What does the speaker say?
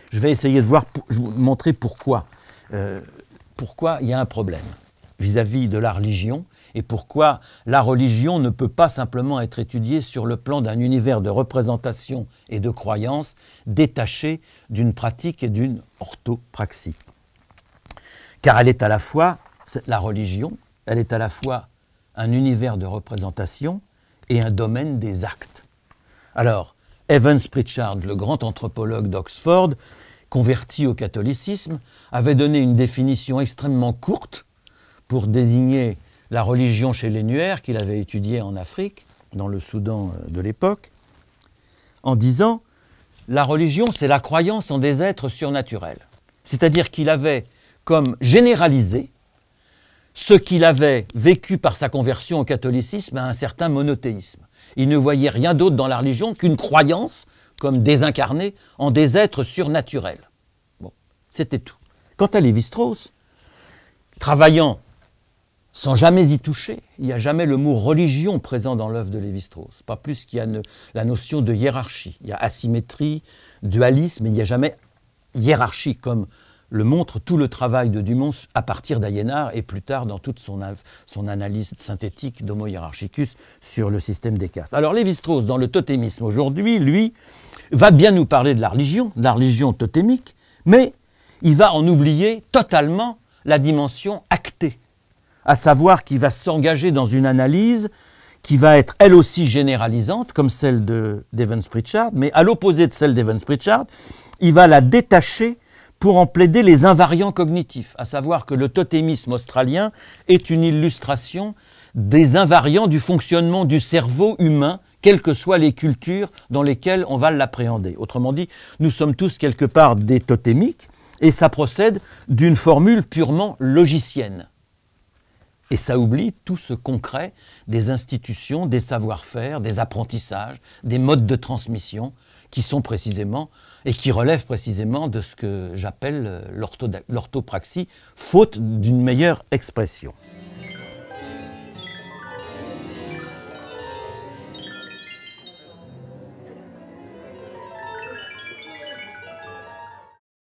je vais essayer de vous montrer pourquoi il y a un problème vis-à-vis de la religion et pourquoi la religion ne peut pas simplement être étudiée sur le plan d'un univers de représentation et de croyance détaché d'une pratique et d'une orthopraxie. Car elle est à la fois, la religion, elle est à la fois un univers de représentation et un domaine des actes. Alors, Evans Pritchard, le grand anthropologue d'Oxford, converti au catholicisme, avait donné une définition extrêmement courte pour désigner la religion chez les Nuer, qu'il avait étudiée en Afrique, dans le Soudan de l'époque, en disant « La religion, c'est la croyance en des êtres surnaturels ». C'est-à-dire qu'il avait comme généralisé ce qu'il avait vécu par sa conversion au catholicisme à un certain monothéisme. Il ne voyait rien d'autre dans la religion qu'une croyance, comme désincarnée, en des êtres surnaturels. Bon, c'était tout. Quant à Lévi-Strauss, travaillant sans jamais y toucher, il n'y a jamais le mot religion présent dans l'œuvre de Lévi-Strauss, pas plus qu'il y a la notion de hiérarchie. Il y a asymétrie, dualisme, mais il n'y a jamais hiérarchie, comme le montre tout le travail de Dumont à partir d'Aliénard et plus tard dans toute son analyse synthétique d'Homo hierarchicus sur le système des castes. Alors Lévi-Strauss, dans le totémisme aujourd'hui, lui, va bien nous parler de la religion totémique, mais il va en oublier totalement la dimension actée, à savoir qu'il va s'engager dans une analyse qui va être elle aussi généralisante, comme celle d'Evans Pritchard, mais à l'opposé de celle d'Evans Pritchard, il va la détacher pour en plaider les invariants cognitifs, à savoir que le totémisme australien est une illustration des invariants du fonctionnement du cerveau humain, quelles que soient les cultures dans lesquelles on va l'appréhender. Autrement dit, nous sommes tous quelque part des totémiques, et ça procède d'une formule purement logicienne. Et ça oublie tout ce concret des institutions, des savoir-faire, des apprentissages, des modes de transmission qui sont précisément et qui relèvent précisément de ce que j'appelle l'orthopraxie, faute d'une meilleure expression.